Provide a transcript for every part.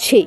6।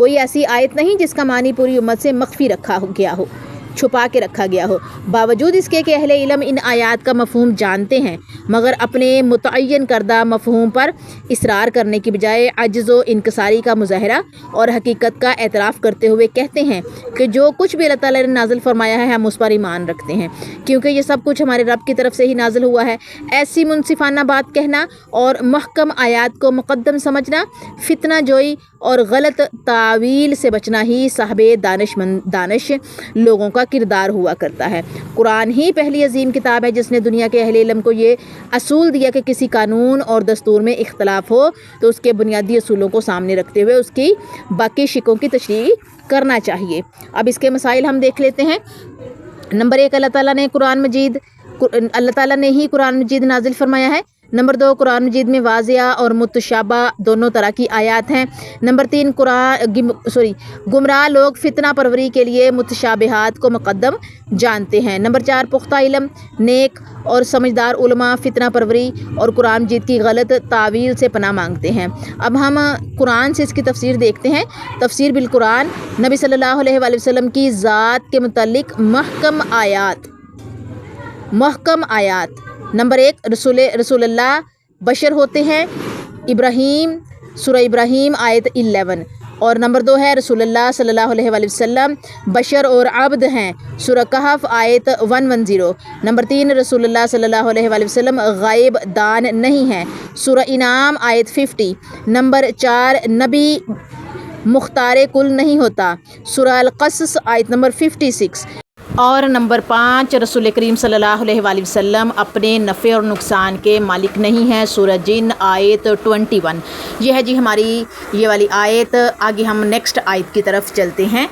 کوئی ایسی آیت نہیں جس کا معنی پوری امت سے مخفی رکھا گیا ہو، چھپا کے رکھا گیا ہو، باوجود اس کے کہ اہل علم ان آیات کا مفہوم جانتے ہیں، مگر اپنے متعین کردہ مفہوم پر اصرار کرنے کی بجائے عجز و انکساری کا مظاہرہ اور حقیقت کا اعتراف کرتے ہوئے کہتے ہیں کہ جو کچھ بھی اللہ تعالیٰ نے نازل فرمایا ہے ہم اس پر ایمان رکھتے ہیں، کیونکہ یہ سب کچھ ہمارے رب کی طرف سے ہی نازل ہوا ہے۔ ایسی منصفانہ بات کہنا اور محکم آیات کو مقدم سمجھنا، فتنہ جوئی اور غلط تعویل سے بچنا ہی صاحب دانش لوگوں کا کردار ہوا کرتا ہے۔ قرآن ہی پہلی عظیم کتاب ہے جس نے دنیا کے اہل علم کو یہ اصول دیا کہ کسی قانون اور دستور میں اختلاف ہو تو اس کے بنیادی اصولوں کو سامنے رکھتے ہوئے اس کی باقی شکوں کی تشریح کرنا چاہیے۔ اب اس کے مسائل ہم دیکھ لیتے ہیں۔ نمبر 1، اللہ تعالیٰ نے ہی قرآن مجید نازل فرمایا ہے۔ نمبر 2، قرآن مجید میں واضح اور متشابہ دونوں طرح کی آیات ہیں۔ نمبر 3، گمراہ لوگ فتنہ پروری کے لیے متشابہات کو مقدم جانتے ہیں۔ نمبر 4، پختہ علم، نیک اور سمجھدار علماء فتنہ پروری اور قرآن مجید کی غلط تعویل سے پناہ مانگتے ہیں۔ اب ہم قرآن سے اس کی تفسیر دیکھتے ہیں۔ تفسیر بالقرآن، نبی صلی اللہ علیہ وآلہ وسلم کی ذات کے متعلق محکم آیات۔ نمبر 1، رسول اللہ بشر ہوتے ہیں، ابراہیم، سورہ ابراہیم آیت 11۔ اور نمبر 2 ہے رسول اللہ صلی اللہ علیہ وآلہ وسلم بشر اور عبد ہیں، سورہ کہف آیت 110۔ نمبر 3، رسول اللہ صلی اللہ علیہ وآلہ وسلم غائب دان نہیں ہیں، سورہ انعام آیت 50۔ نمبر 4، نبی مختار کل نہیں ہوتا، سورہ القصص آیت نمبر 56۔ اور نمبر 5، رسول کریم صلی اللہ علیہ وآلہ وسلم اپنے نفع اور نقصان کے مالک نہیں ہیں، سورہ جن آیت 21۔ یہ ہے جی ہماری یہ والی آیت۔ آگے ہم نیکسٹ آیت کی طرف چلتے ہیں۔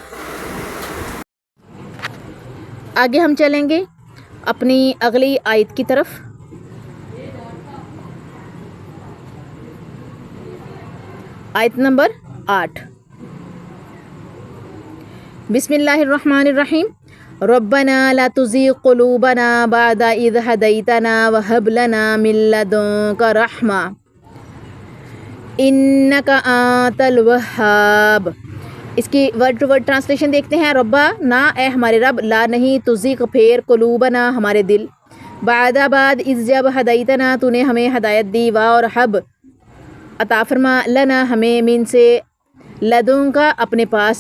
آگے ہم چلیں گے اپنی اگلی آیت کی طرف۔ آیت نمبر 8۔ بسم اللہ الرحمن الرحیم۔ ربنا لا تزغ قلوبنا بعد اذ هديتنا وهب لنا من لدنك رحمة انك انت الوهاب۔ اس کی ورڈ ٹو ورڈ ٹرانسلیشن دیکھتے ہیں۔ ربا نہ، اے ہمارے رب، لا نہیں، تزغ پھیر، قلوبنا ہمارے دل، بعد اذ جب ہدیتنا تو نے ہمیں ہدایت دی، اور حب عطا فرما، لنا ہمیں، من سے، لدن کا اپنے پاس،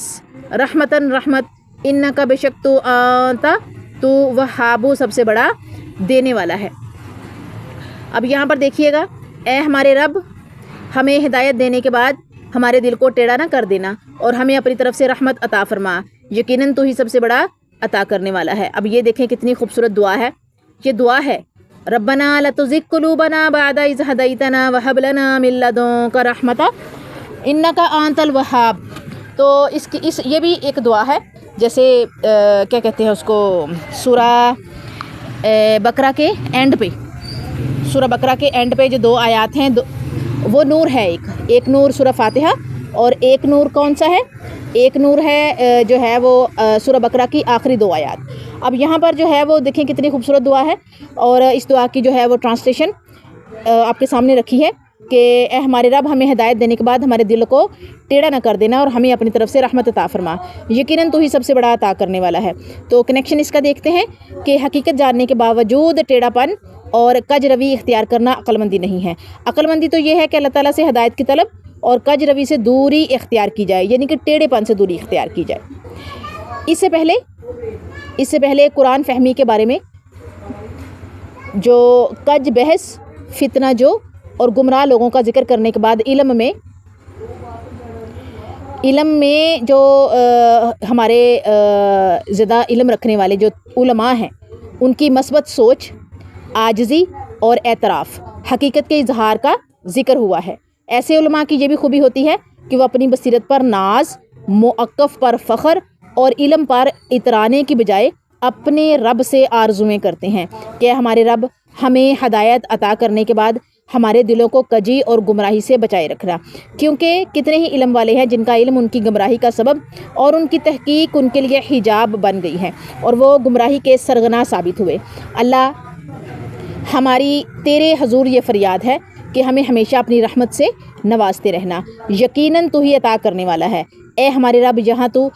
رحمتاً رحمت، انکا بے شک تو، آنتا تو، وہابو سب سے بڑا دینے والا ہے۔ اب یہاں پر دیکھیے گا، اے ہمارے رب، ہمیں ہدایت دینے کے بعد ہمارے دل کو ٹیڑھا نہ کر دینا اور ہمیں اپنی طرف سے رحمت عطا فرما، یقیناً تو ہی سب سے بڑا عطا کرنے والا ہے۔ اب یہ دیکھیں کتنی خوبصورت دعا ہے، یہ دعا ہے ربنا لا تزغ قلوبنا بعد اذ ہدیتنا وہب لنا من لدنک رحمۃ انک انت الوہاب۔ تو یہ بھی ایک دعا ہے، جیسے کیا کہتے ہیں اس کو، سورہ بقرہ کے اینڈ پہ جو 2 آیات ہیں، وہ نور ہے، ایک نور سورہ فاتحہ، اور ایک نور کون سا ہے؟ ایک نور ہے جو ہے وہ سورہ بقرہ کی آخری 2 آیات۔ اب یہاں پر جو ہے وہ دیکھیں کتنی خوبصورت دعا ہے، اور اس دعا کی جو ہے وہ ٹرانسلیشن آپ کے سامنے رکھی ہے کہ اے ہمارے رب، ہمیں ہدایت دینے کے بعد ہمارے دل کو ٹیڑھا نہ کر دینا اور ہمیں اپنی طرف سے رحمت عطا فرما، یقیناً تو ہی سب سے بڑا عطا کرنے والا ہے۔ تو کنیکشن اس کا دیکھتے ہیں کہ حقیقت جاننے کے باوجود ٹیڑھا پن اور کج روی اختیار کرنا عقل مندی نہیں ہے۔ عقل مندی تو یہ ہے کہ اللہ تعالیٰ سے ہدایت کی طلب اور کج روی سے دوری اختیار کی جائے، یعنی کہ ٹیڑھے پن سے دوری اختیار کی جائے۔ اس سے پہلے قرآن فہمی کے بارے میں جو کج بحث، فتنہ جو اور گمراہ لوگوں کا ذکر کرنے کے بعد علم میں جو ہمارے زیادہ علم رکھنے والے جو علماء ہیں، ان کی مثبت سوچ، عاجزی اور اعتراف، حقیقت کے اظہار کا ذکر ہوا ہے۔ ایسے علماء کی یہ بھی خوبی ہوتی ہے کہ وہ اپنی بصیرت پر ناز، موقف پر فخر اور علم پر اترانے کی بجائے اپنے رب سے آرزویں کرتے ہیں کہ ہمارے رب، ہمیں ہدایت عطا کرنے کے بعد ہمارے دلوں کو کجی اور گمراہی سے بچائے رکھنا، کیونکہ کتنے ہی علم والے ہیں جن کا علم ان کی گمراہی کا سبب اور ان کی تحقیق ان کے لیے حجاب بن گئی ہے اور وہ گمراہی کے سرغنہ ثابت ہوئے۔ اللہ، ہماری تیرے حضور یہ فریاد ہے کہ ہمیں ہمیشہ اپنی رحمت سے نوازتے رہنا، یقیناً تو ہی عطا کرنے والا ہے، اے ہمارے رب یہاں تو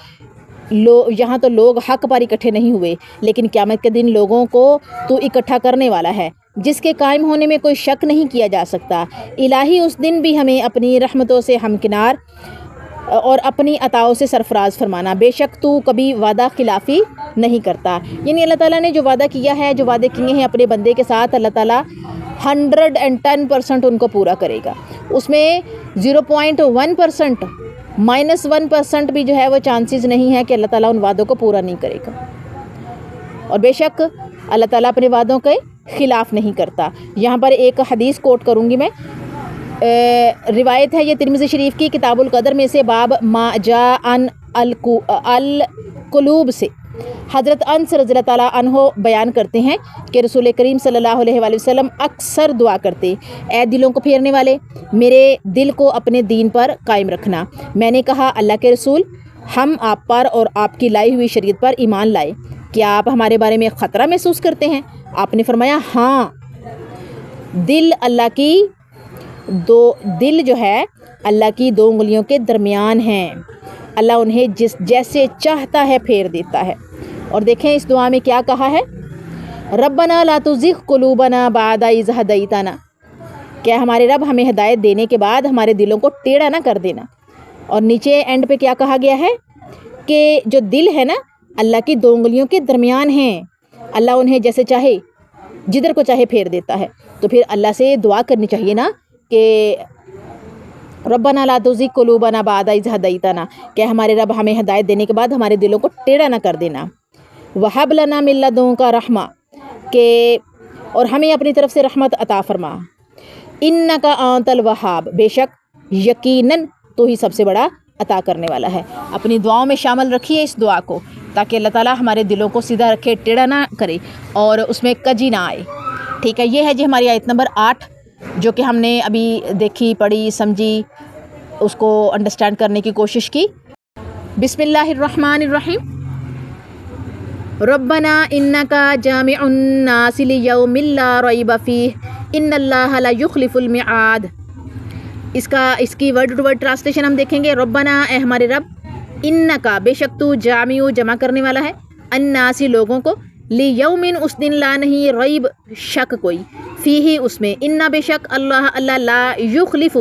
لوگ حق پر اکٹھے نہیں ہوئے، لیکن قیامت کے دن لوگوں کو تو اکٹھا کرنے والا ہے جس کے قائم ہونے میں کوئی شک نہیں کیا جا سکتا۔ الہی اس دن بھی ہمیں اپنی رحمتوں سے ہمکنار اور اپنی عطاؤں سے سرفراز فرمانا، بے شک تو کبھی وعدہ خلافی نہیں کرتا۔ یعنی اللہ تعالیٰ نے جو وعدہ کیا ہے، جو وعدے کیے ہیں اپنے بندے کے ساتھ، اللہ تعالیٰ 110% ان کو پورا کرے گا۔ اس میں 0.1% -1% بھی جو ہے وہ چانسز نہیں ہے کہ اللہ تعالیٰ ان وعدوں کو پورا نہیں کرے گا، اور بے شک اللہ تعالیٰ اپنے وعدوں کے خلاف نہیں کرتا۔ یہاں پر ایک حدیث کوٹ کروں گی میں، روایت ہے یہ ترمذی شریف کی کتاب القدر میں سے، باب ما جاء عن القلوب سے حضرت انس رضی اللہ تعالیٰ عنہ بیان کرتے ہیں کہ رسول کریم صلی اللہ علیہ وآلہ وسلم اکثر دعا کرتے، اے دلوں کو پھیرنے والے، میرے دل کو اپنے دین پر قائم رکھنا۔ میں نے کہا اللہ کے رسول، ہم آپ پر اور آپ کی لائی ہوئی شریعت پر ایمان لائے، کیا آپ ہمارے بارے میں خطرہ محسوس کرتے ہیں؟ آپ نے فرمایا ہاں، دل جو ہے اللہ کی 2 انگلیوں کے درمیان ہیں، اللہ انہیں جیسے چاہتا ہے پھیر دیتا ہے۔ اور دیکھیں اس دعا میں کیا کہا ہے، ربنا لا تزغ قلوبنا بعد اذ ہدیتنا، کیا ہمارے رب ہمیں ہدایت دینے کے بعد ہمارے دلوں کو ٹیڑھا نہ کر دینا۔ اور نیچے اینڈ پہ کیا کہا گیا ہے کہ جو دل ہے نا اللہ کی 2 انگلیوں کے درمیان ہیں، اللہ انہیں جیسے چاہے جدھر کو چاہے پھیر دیتا ہے۔ تو پھر اللہ سے دعا کرنی چاہیے نا کہ ربنا لا تزغ قلوبنا بعد اذ ہدیتنا، کہ ہمارے رب ہمیں ہدایت دینے کے بعد ہمارے دلوں کو ٹیڑھا نہ کر دینا۔ وہب لنا من لدنک رحمہ، کہ اور ہمیں اپنی طرف سے رحمت عطا فرما۔ انک انت الوہاب، بے شک یقیناً تو ہی سب سے بڑا عطا کرنے والا ہے۔ اپنی دعاؤں میں شامل رکھیے اس دعا کو، تاکہ اللہ تعالیٰ ہمارے دلوں کو سیدھا رکھے، ٹیڑھا نہ کرے اور اس میں کجی نہ آئے۔ ٹھیک ہے، یہ ہے جی ہماری آیت نمبر 8، جو کہ ہم نے ابھی دیکھی، پڑھی، سمجھی، اس کو انڈرسٹینڈ کرنے کی کوشش کی۔ بسم اللہ الرحمن الرحیم۔ ربنا انکا جامع الناس لیوم لا ریب فیہ ان اللہ لا یخلف المعاد۔ اس کی ورڈ ٹو ورڈ ٹرانسلیشن ہم دیکھیں گے، ربنا، اے ہمارے رب، انکا، بے شک تو، جامع، جمع کرنے والا ہے، الناس، لوگوں کو، لیومن، اس دن، لا نہیں، ریب، شک کوئی، فیہ، اس میں، انا، بے شک، اللہ لا یخلف،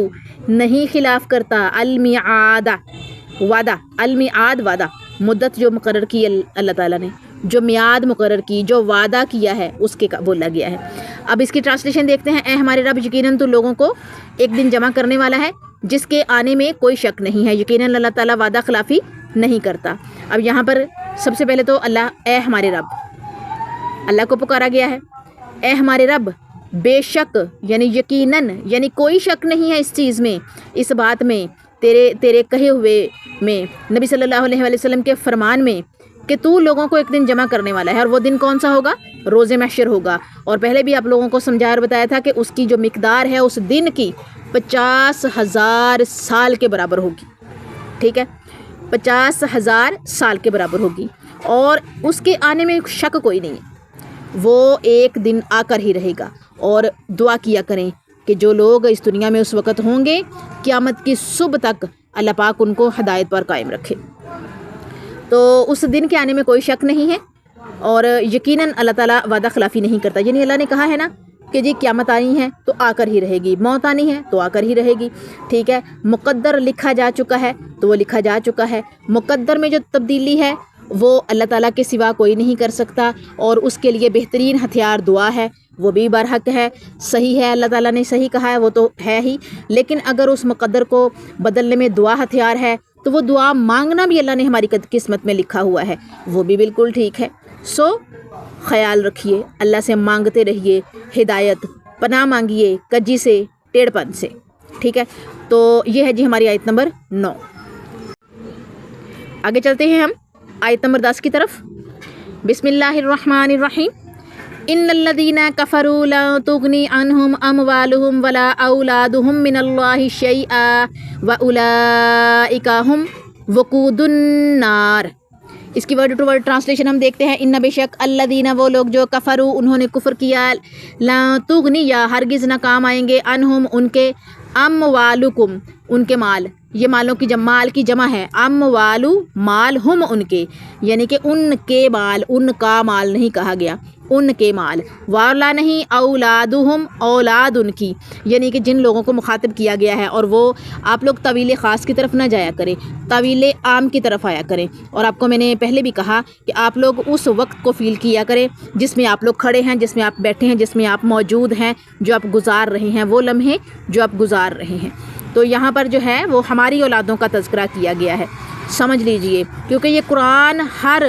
نہیں خلاف کرتا، المیعاد، وعدہ، المیعاد، وعدہ، مدت جو مقرر کی اللہ تعالیٰ نے، جو میعاد مقرر کی، جو وعدہ کیا ہے، اس کے بولا گیا ہے۔ اب اس کی ٹرانسلیشن دیکھتے ہیں، اے ہمارے رب، یقیناً تو لوگوں کو ایک دن جمع کرنے والا ہے جس کے آنے میں کوئی شک نہیں ہے، یقیناً اللہ تعالیٰ وعدہ خلافی نہیں کرتا۔ اب یہاں پر سب سے پہلے تو اللہ، اے ہمارے رب، اللہ کو پکارا گیا ہے، اے ہمارے رب، بے شک، یعنی یقیناً، یعنی کوئی شک نہیں ہے اس چیز میں، اس بات میں، تیرے کہے ہوئے میں، نبی صلی اللہ علیہ وآلہ وسلم کے فرمان میں، کہ تو لوگوں کو ایک دن جمع کرنے والا ہے، اور وہ دن کون سا ہوگا؟ روز محشر ہوگا۔ اور پہلے بھی آپ لوگوں کو سمجھایا اور بتایا تھا کہ اس کی جو مقدار ہے اس دن کی 50,000 سال کے برابر ہوگی۔ ٹھیک ہے، 50,000 سال کے برابر ہوگی، اور اس کے آنے میں شک کوئی نہیں ہے، وہ ایک دن آ کر ہی رہے گا۔ اور دعا کیا کریں کہ جو لوگ اس دنیا میں اس وقت ہوں گے، قیامت کی صبح تک اللہ پاک ان کو ہدایت پر قائم رکھے۔ تو اس دن کے آنے میں کوئی شک نہیں ہے، اور یقیناً اللہ تعالیٰ وعدہ خلافی نہیں کرتا۔ یعنی اللہ نے کہا ہے نا کہ جی قیامت آنی ہے تو آ کر ہی رہے گی، موت آنی ہے تو آ کر ہی رہے گی۔ ٹھیک ہے، مقدر لکھا جا چکا ہے تو وہ لکھا جا چکا ہے، مقدر میں جو تبدیلی ہے وہ اللہ تعالیٰ کے سوا کوئی نہیں کر سکتا، اور اس کے لیے بہترین ہتھیار دعا ہے، وہ بھی برحق ہے، صحیح ہے، اللہ تعالیٰ نے صحیح کہا ہے، وہ تو ہے ہی، لیکن اگر اس مقدر کو بدلنے میں دعا ہتھیار ہے تو وہ دعا مانگنا بھی اللہ نے ہماری قسمت میں لکھا ہوا ہے، وہ بھی بالکل ٹھیک ہے۔ سو خیال رکھیے، اللہ سے مانگتے رہیے ہدایت، پناہ مانگیے کجی سے، ٹیڑھ پن سے۔ ٹھیک ہے، تو یہ ہے جی ہماری آیت نمبر 9۔ آگے چلتے ہیں ہم آیت نمبر 10 کی طرف۔ بسم اللہ الرحمن الرحیم۔ ان الذین کفروا لا تغنی عنہم اموالہم ولا اولادہم من اللہ شیئا واولئک ہم وقود النار۔ اس کی ورڈ ٹو ورڈ ٹرانسلیشن ہم دیکھتے ہیں، ان بے شک الذین، وہ لوگ جو کفروا، انہوں نے کفر کیا، لا تغنی، یا ہرگز نہ کام آئیں گے، عنہم، ان کے، اموالکم، ان کے مال، یہ مالوں کی مال کی جمع ہے، اموالو مال، ہم ان کے، یعنی کہ ان کے مال، ان کا مال نہیں کہا گیا، ان کے مال، والا نہیں، اولادہم اولاد ان کی، یعنی کہ جن لوگوں کو مخاطب کیا گیا ہے، اور وہ آپ لوگ طویل خاص کی طرف نہ جایا کریں، طویل عام کی طرف آیا کریں، اور آپ کو میں نے پہلے بھی کہا کہ آپ لوگ اس وقت کو فیل کیا کریں جس میں آپ لوگ کھڑے ہیں، جس میں آپ بیٹھے ہیں، جس میں آپ موجود ہیں، جو آپ گزار رہے ہیں، وہ لمحے جو آپ گزار رہے ہیں۔ تو یہاں پر جو ہے وہ ہماری اولادوں کا تذکرہ کیا گیا ہے، سمجھ لیجئے، کیونکہ یہ قرآن ہر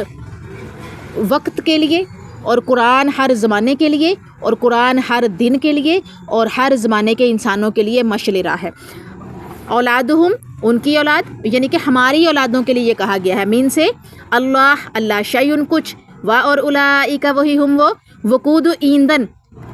وقت کے لیے، اور قرآن ہر زمانے کے لیے، اور قرآن ہر دن کے لیے، اور ہر زمانے کے انسانوں کے لیے مشعل راہ ہے۔ اولادہم ان کی اولاد، یعنی کہ ہماری اولادوں کے لیے یہ کہا گیا ہے، مین سے اللہ، اللہ شیئن کچھ، وا اور اولئک وہی ہم وہ، وقود ایندھن،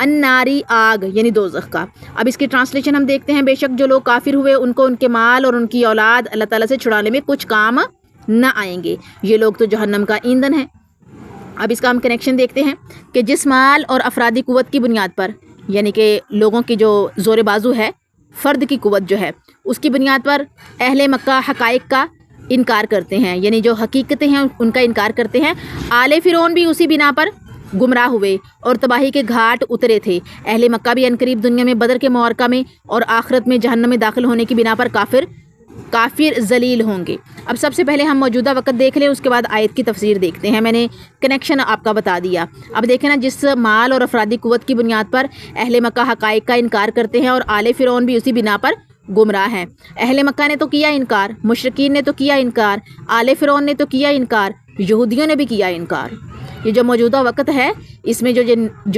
الناری آگ یعنی دوزخ کا۔ اب اس کی ٹرانسلیشن ہم دیکھتے ہیں، بے شک جو لوگ کافر ہوئے ان کو ان کے مال اور ان کی اولاد اللہ تعالیٰ سے چھڑانے میں کچھ کام نہ آئیں گے، یہ لوگ تو جہنم کا ایندھن ہے۔ اب اس کا ہم کنیکشن دیکھتے ہیں کہ جس مال اور افرادی قوت کی بنیاد پر، یعنی کہ لوگوں کی جو زور بازو ہے، فرد کی قوت جو ہے، اس کی بنیاد پر اہل مکہ حقائق کا انکار کرتے ہیں، یعنی جو حقیقتیں ہیں ان کا انکار کرتے ہیں۔ آل فرعون بھی اسی بنا پر گمراہ ہوئے اور تباہی کے گھاٹ اترے تھے۔ اہل مکہ بھی عنقریب دنیا میں بدر کے معرکہ میں اور آخرت میں جہنم میں داخل ہونے کی بنا پر کافر ذلیل ہوں گے۔ اب سب سے پہلے ہم موجودہ وقت دیکھ لیں، اس کے بعد آیت کی تفسیر دیکھتے ہیں۔ میں نے کنیکشن آپ کا بتا دیا۔ اب دیکھیں نا، جس مال اور افرادی قوت کی بنیاد پر اہل مکہ حقائق کا انکار کرتے ہیں، اور آل فرعون بھی اسی بنا پر گمراہ ہیں۔ اہل مکہ نے تو کیا انکار، مشرکین نے تو کیا انکار، آل فرعون نے تو کیا انکار، یہودیوں نے بھی کیا انکار۔ یہ جو موجودہ وقت ہے، اس میں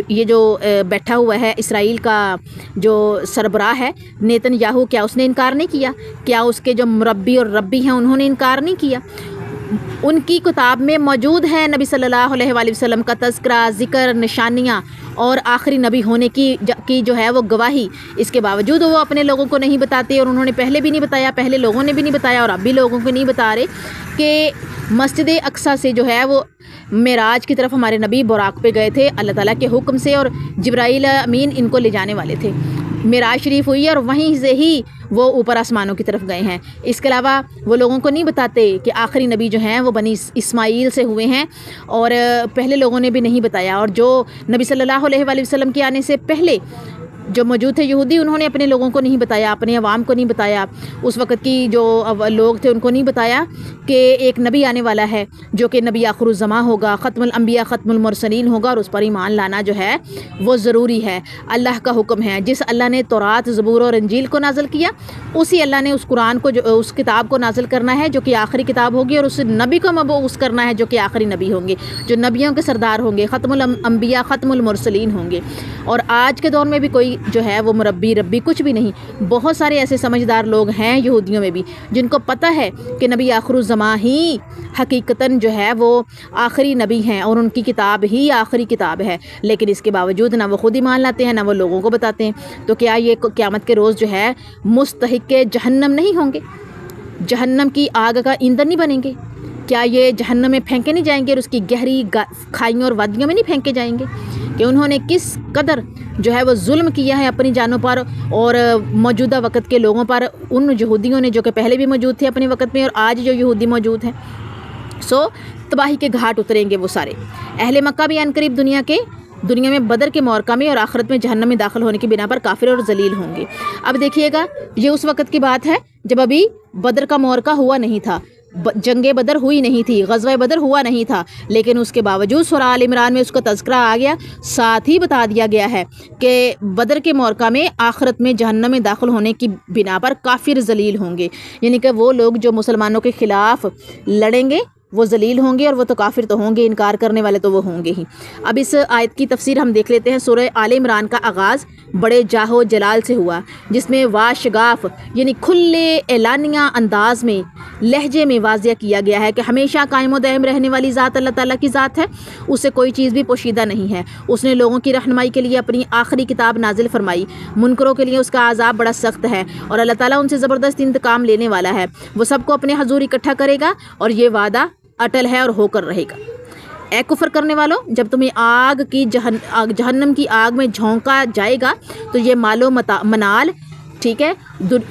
یہ جو بیٹھا ہوا ہے اسرائیل کا جو سربراہ ہے نیتن یاہو، کیا اس نے انکار نہیں کیا؟ کیا اس کے جو مربی اور ربی ہیں انہوں نے انکار نہیں کیا؟ ان کی کتاب میں موجود ہے نبی صلی اللہ علیہ وآلہ وسلم کا تذکرہ، ذکر، نشانیاں اور آخری نبی ہونے کی جو ہے وہ گواہی۔ اس کے باوجود وہ اپنے لوگوں کو نہیں بتاتے، اور انہوں نے پہلے بھی نہیں بتایا، پہلے لوگوں نے بھی نہیں بتایا، اور اب بھی لوگوں کو نہیں بتا رہے کہ مسجد اقصیٰ سے جو ہے وہ معراج کی طرف ہمارے نبی براق پہ گئے تھے اللہ تعالیٰ کے حکم سے، اور جبرائیل امین ان کو لے جانے والے تھے۔ معراج شریف ہوئی اور وہیں سے ہی وہ اوپر آسمانوں کی طرف گئے ہیں۔ اس کے علاوہ وہ لوگوں کو نہیں بتاتے کہ آخری نبی جو ہیں وہ بنی اسماعیل سے ہوئے ہیں، اور پہلے لوگوں نے بھی نہیں بتایا، اور جو نبی صلی اللہ علیہ وآلہ وسلم کے آنے سے پہلے جو موجود تھے یہودی، انہوں نے اپنے لوگوں کو نہیں بتایا، اپنے عوام کو نہیں بتایا، اس وقت کی جو لوگ تھے ان کو نہیں بتایا کہ ایک نبی آنے والا ہے جو کہ نبی آخر الزماں ہوگا، ختم الانبیاء ختم المرسلین ہوگا، اور اس پر ایمان لانا جو ہے وہ ضروری ہے۔ اللہ کا حکم ہے، جس اللہ نے تورات، زبور اور انجیل کو نازل کیا، اسی اللہ نے اس قرآن کو اس کتاب کو نازل کرنا ہے جو کہ آخری کتاب ہوگی، اور اس نبی کو مبعوث کرنا ہے جو کہ آخری نبی ہوں گے، جو نبیوں کے سردار ہوں گے، ختم الانبیاء ختم المرسلین ہوں گے۔ اور آج کے دور میں بھی کوئی جو ہے وہ مربی ربی کچھ بھی نہیں۔ بہت سارے ایسے سمجھدار لوگ ہیں یہودیوں میں بھی جن کو پتہ ہے کہ نبی آخر الزماں ہی حقیقتاً جو ہے وہ آخری نبی ہیں، اور ان کی کتاب ہی آخری کتاب ہے، لیکن اس کے باوجود نہ وہ خود ایمان لاتے ہیں، نہ وہ لوگوں کو بتاتے ہیں۔ تو کیا یہ قیامت کے روز جو ہے مستحق جہنم نہیں ہوں گے؟ جہنم کی آگ کا ایندھن نہیں بنیں گے؟ کیا یہ جہنم میں پھینکے نہیں جائیں گے، اور اس کی گہری کھائیوں اور وادیوں میں نہیں پھینکے جائیں گے؟ کہ انہوں نے کس قدر جو ہے وہ ظلم کیا ہے اپنی جانوں پر اور موجودہ وقت کے لوگوں پر، ان یہودیوں نے جو کہ پہلے بھی موجود تھے اپنے وقت میں، اور آج جو یہودی موجود ہیں۔ تباہی کے گھاٹ اتریں گے وہ سارے۔ اہل مکہ بھی عنقریب دنیا میں بدر کے معرکہ میں اور آخرت میں جہنم میں داخل ہونے کی بنا پر کافر اور ذلیل ہوں گے۔ اب دیکھیے گا، یہ اس وقت کی بات ہے جب ابھی بدر کا معرکہ ہوا نہیں تھا، جنگ بدر ہوئی نہیں تھی، غزوہ بدر ہوا نہیں تھا، لیکن اس کے باوجود سورہ آل عمران میں اس کا تذکرہ آ گیا، ساتھ ہی بتا دیا گیا ہے کہ بدر کے معرکہ میں آخرت میں جہنم میں داخل ہونے کی بنا پر کافر ذلیل ہوں گے، یعنی کہ وہ لوگ جو مسلمانوں کے خلاف لڑیں گے وہ ذلیل ہوں گے، اور وہ تو کافر تو ہوں گے، انکار کرنے والے تو وہ ہوں گے ہی۔ اب اس آیت کی تفسیر ہم دیکھ لیتے ہیں۔ سورہ آل عمران کا آغاز بڑے جاہ و جلال سے ہوا، جس میں واشگاف یعنی کھلے اعلانیہ انداز میں لہجے میں واضح کیا گیا ہے کہ ہمیشہ قائم و دائم رہنے والی ذات اللہ تعالیٰ کی ذات ہے، اس سے کوئی چیز بھی پوشیدہ نہیں ہے۔ اس نے لوگوں کی رہنمائی کے لیے اپنی آخری کتاب نازل فرمائی، منکروں کے لیے اس کا عذاب بڑا سخت ہے، اور اللہ تعالیٰ ان سے زبردست انتقام لینے والا ہے۔ وہ سب کو اپنے حضور اکٹھا کرے گا، اور یہ وعدہ اٹل ہے اور ہو کر رہے گا۔ اے کفر کرنے والوں، جب تمہیں جہنم کی آگ میں جھونکا جائے گا تو یہ مال و منال ٹھیک ہے،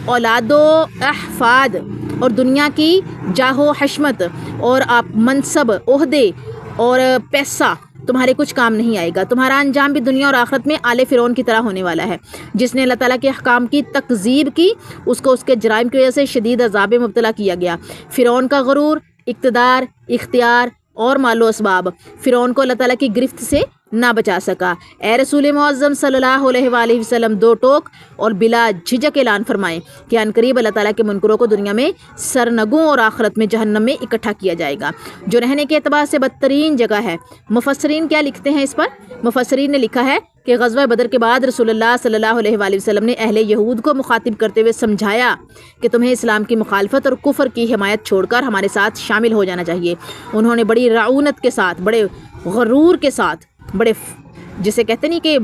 اولاد و احفاد اور دنیا کی جاہ و حشمت اور آپ منصب، عہدے اور پیسہ تمہارے کچھ کام نہیں آئے گا. تمہارا انجام بھی دنیا اور آخرت میں آل فرعون کی طرح ہونے والا ہے. جس نے اللہ تعالیٰ کے احکام کی تکذیب کی اس کو اس کے جرائم کی وجہ سے شدید عذاب میں مبتلا کیا گیا. فرعون کا غرور، اقتدار، اختیار اور مال و اسباب فرعون کو اللہ تعالیٰ کی گرفت سے نہ بچا سکا. اے رسول معظم صلی اللہ علیہ وآلہ وسلم، دو ٹوک اور بلا جھجک اعلان فرمائیں کہ عنقریب اللہ تعالیٰ کے منکروں کو دنیا میں سرنگوں اور آخرت میں جہنم میں اکٹھا کیا جائے گا، جو رہنے کے اعتبار سے بدترین جگہ ہے. مفسرین کیا لکھتے ہیں اس پر؟ مفسرین نے لکھا ہے کہ غزوہ بدر کے بعد رسول اللہ صلی اللہ علیہ وآلہ وسلم نے اہل یہود کو مخاطب کرتے ہوئے سمجھایا کہ تمہیں اسلام کی مخالفت اور کفر کی حمایت چھوڑ کر ہمارے ساتھ شامل ہو جانا چاہیے. انہوں نے بڑی رعونت کے ساتھ، بڑے غرور کے ساتھ، بڑے جسے کہتے نہیں کہ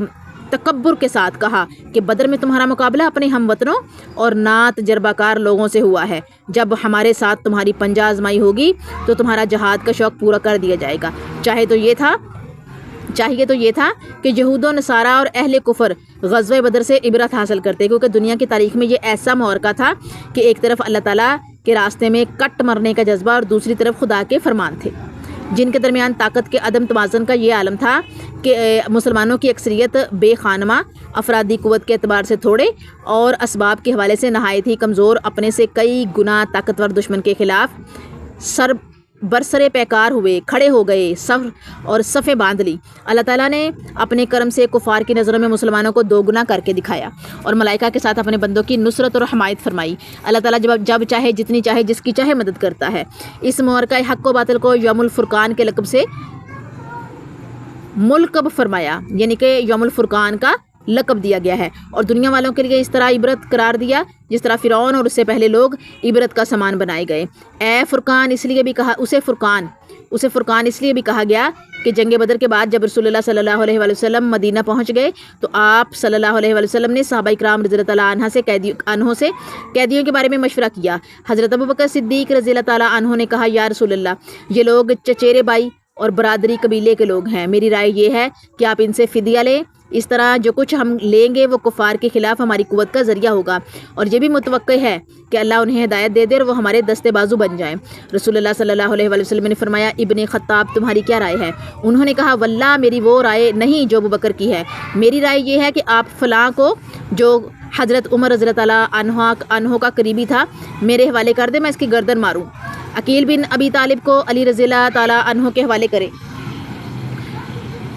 تکبر کے ساتھ کہا کہ بدر میں تمہارا مقابلہ اپنے ہم وطنوں اور نا تجربہ کار لوگوں سے ہوا ہے. جب ہمارے ساتھ تمہاری پنجہ آزمائی ہوگی تو تمہارا جہاد کا شوق پورا کر دیا جائے گا. چاہیے تو یہ تھا کہ یہود و نصارہ اور اہل کفر غزوہ بدر سے عبرت حاصل کرتے، کیونکہ دنیا کی تاریخ میں یہ ایسا معرکہ تھا کہ ایک طرف اللہ تعالیٰ کے راستے میں کٹ مرنے کا جذبہ اور دوسری طرف خدا کے فرمان تھے، جن کے درمیان طاقت کے عدم توازن کا یہ عالم تھا کہ مسلمانوں کی اکثریت بے خانمہ، افرادی قوت کے اعتبار سے تھوڑے اور اسباب کے حوالے سے نہایت ہی کمزور، اپنے سے کئی گنا طاقتور دشمن کے خلاف برسرے پیکار ہوئے، کھڑے ہو گئے اور صفیں باندھ لی. اللہ تعالیٰ نے اپنے کرم سے کفار کی نظروں میں مسلمانوں کو دو گنا کر کے دکھایا اور ملائکہ کے ساتھ اپنے بندوں کی نصرت اور حمایت فرمائی. اللہ تعالیٰ جب چاہے، جتنی چاہے، جس کی چاہے مدد کرتا ہے. اس معرکہ حق و باطل کو یوم الفرقان کے لقب سے ملقب فرمایا، یعنی کہ یوم الفرقان کا لقب دیا گیا ہے، اور دنیا والوں کے لیے اس طرح عبرت قرار دیا جس طرح فرعون اور اس سے پہلے لوگ عبرت کا سامان بنائے گئے. اے فرقان اس لیے بھی کہا، اسے فرقان اس لیے بھی کہا گیا کہ جنگ بدر کے بعد جب رسول اللہ صلی اللہ علیہ وآلہ وسلم مدینہ پہنچ گئے تو آپ صلی اللہ علیہ وآلہ وسلم نے صحابہ کرام رضی اللہ تعالیٰ عنہ سے قیدیوں کے بارے میں مشورہ کیا. حضرت ابوبکر صدیق رضی اللہ تعالیٰ عنہ نے کہا، یا رسول اللہ، یہ لوگ چچیرے بھائی اور برادری قبیلے کے لوگ ہیں. میری رائے یہ ہے کہ آپ ان سے فدیہ لیں. اس طرح جو کچھ ہم لیں گے وہ کفار کے خلاف ہماری قوت کا ذریعہ ہوگا، اور یہ بھی متوقع ہے کہ اللہ انہیں ہدایت دے دے اور وہ ہمارے دستے بازو بن جائیں. رسول اللہ صلی اللہ علیہ وآلہ وسلم نے فرمایا، ابن خطاب تمہاری کیا رائے ہے؟ انہوں نے کہا، واللہ میری وہ رائے نہیں جو ابوبکر کی ہے. میری رائے یہ ہے کہ آپ فلاں کو، جو حضرت عمر رضی اللہ تعالیٰ عنہ کا قریبی تھا، میرے حوالے کر دے، میں اس کی گردن ماروں. عقیل بن ابی طالب کو علی رضی اللہ تعالیٰ عنہ کے حوالے کرے،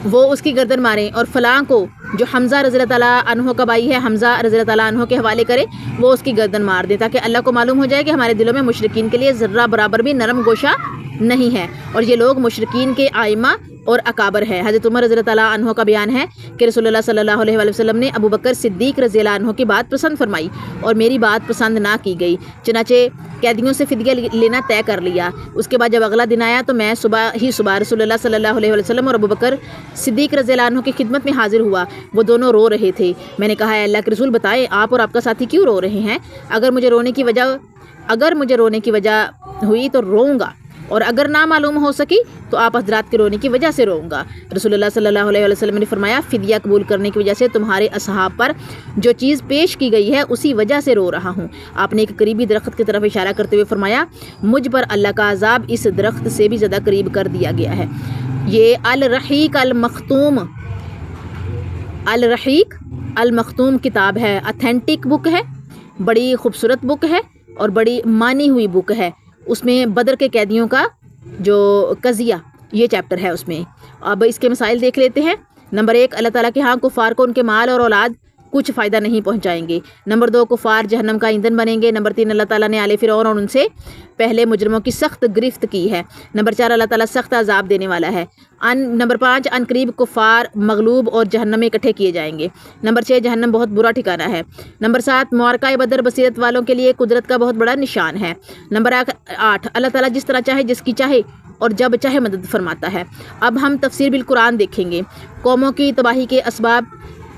وہ اس کی گردن ماریں، اور فلاں کو جو حمزہ رضی اللہ تعالیٰ عنہ کا بھائی ہے، حمزہ رضی اللہ تعالیٰ عنہ کے حوالے کرے، وہ اس کی گردن مار دے، تاکہ اللہ کو معلوم ہو جائے کہ ہمارے دلوں میں مشرکین کے لیے ذرہ برابر بھی نرم گوشہ نہیں ہے، اور یہ لوگ مشرکین کے آئمہ اور اکابر ہے. حضرت عمر رضی اللہ تعالیٰ عنہ کا بیان ہے کہ رسول اللہ صلی اللہ علیہ وآلہ وسلم نے ابوبکر صدیق رضی اللہ عنہ کی بات پسند فرمائی اور میری بات پسند نہ کی گئی، چنانچہ قیدیوں سے فدیہ لینا طے کر لیا. اس کے بعد جب اگلا دن آیا تو میں صبح رسول اللہ صلی اللہ علیہ وسلم اور ابوبکر صدیق رضی اللہ عنہ کی خدمت میں حاضر ہوا. وہ دونوں رو رہے تھے. میں نے کہا، اے اللہ کے رسول، بتائیں آپ اور آپ کا ساتھی کیوں رو رہے ہیں؟ اگر مجھے رونے کی وجہ ہوئی تو روؤں گا، اور اگر نہ معلوم ہو سکی تو آپ حضرات کے رونے کی وجہ سے روؤں گا. رسول اللہ صلی اللہ علیہ وسلم نے فرمایا، فدیہ قبول کرنے کی وجہ سے تمہارے اصحاب پر جو چیز پیش کی گئی ہے اسی وجہ سے رو رہا ہوں. آپ نے ایک قریبی درخت کی طرف اشارہ کرتے ہوئے فرمایا، مجھ پر اللہ کا عذاب اس درخت سے بھی زیادہ قریب کر دیا گیا ہے. یہ الرحیق المختوم کتاب ہے، اتھینٹک بک ہے، بڑی خوبصورت بک ہے اور بڑی مانی ہوئی بک ہے. اس میں بدر کے قیدیوں کا جو قضیہ، یہ چیپٹر ہے اس میں. اب اس کے مسائل دیکھ لیتے ہیں. نمبر 1، اللہ تعالیٰ کے ہاں کفار کو ان کے مال اور اولاد کچھ فائدہ نہیں پہنچائیں گے. نمبر 2، کفار جہنم کا ایندھن بنیں گے. نمبر 3، اللہ تعالیٰ نے آل فرعون اور ان سے پہلے مجرموں کی سخت گرفت کی ہے. نمبر 4، اللہ تعالیٰ سخت عذاب دینے والا ہے. نمبر 5، عنقریب کفار مغلوب اور جہنم میں اکٹھے کیے جائیں گے. نمبر 6، جہنم بہت برا ٹھکانہ ہے. نمبر 7، معرکہ بدر بصیرت والوں کے لیے قدرت کا بہت بڑا نشان ہے. نمبر 8، اللہ تعالیٰ جس طرح چاہے، جس کی چاہے اور جب چاہے مدد فرماتا ہے. اب ہم تفسیر بالقرآن دیکھیں گے. قوموں کی تباہی کے اسباب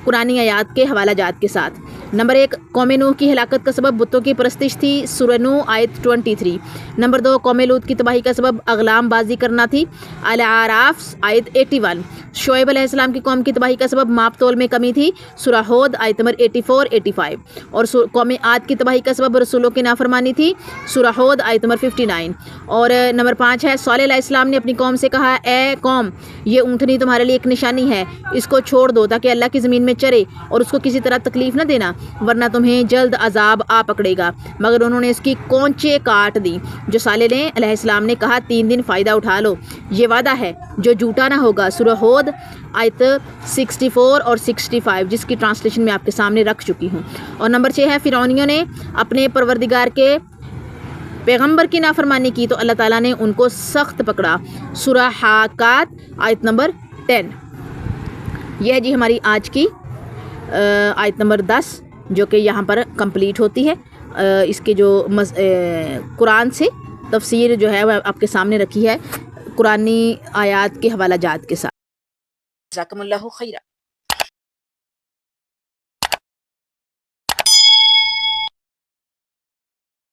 قرآنی آیات کے حوالہ جات کے ساتھ۔ نمبر 1 قوم نوح کی ہلاکت کا سبب بتوں کی پرستش تھی، سورہ نوح آیت 23۔ نمبر 2 قوم لوط کی تباہی کا سبب اغلام بازی کرنا تھی، الاعراف آیت 81۔ شعیب علیہ السلام کی قوم کی تباہی کا سبب ماپ تول میں کمی تھی، سورہ ہود آیت نمبر 84 85۔ اور قوم عاد کی تباہی کا سبب رسولوں کی نافرمانی تھی، سورہ ہود آیت نمبر 59۔ اور نمبر 5 ہے صالح علیہ السلام نے اپنی قوم سے کہا، اے قوم یہ اونٹنی تمہارے لیے ایک نشانی ہے، اس کو چھوڑ دو تاکہ اللہ کی زمین میں چرے اور اس کو کسی طرح تکلیف نہ دینا ورنہ تمہیں جلد عذاب آ پکڑے گا، مگر انہوں نے اس کی کونچیں کاٹ دی۔ جو صالح علیہ السلام نے کہا 3 دن فائدہ اٹھا لو، یہ وعدہ ہے جو جھوٹا نہ ہوگا، سورہ ہود آیت 64 اور 65، جس کی ٹرانسلیشن میں آپ کے سامنے رکھ چکی ہوں۔ اور نمبر 6 ہے فرعونیوں نے اپنے پروردگار کے پیغمبر کی نافرمانی کی تو اللہ تعالیٰ نے ان کو سخت پکڑا، سورہ حاقات آیت نمبر 10۔ یہ ہے جی ہماری آج کی آیت نمبر 10 جو کہ یہاں پر کمپلیٹ ہوتی ہے۔ اس کے جو قرآن سے تفسیر جو ہے وہ آپ کے سامنے رکھی ہے قرآنی آیات کے حوالہ جات کے ساتھ۔ جزاکم اللہ خیرہ۔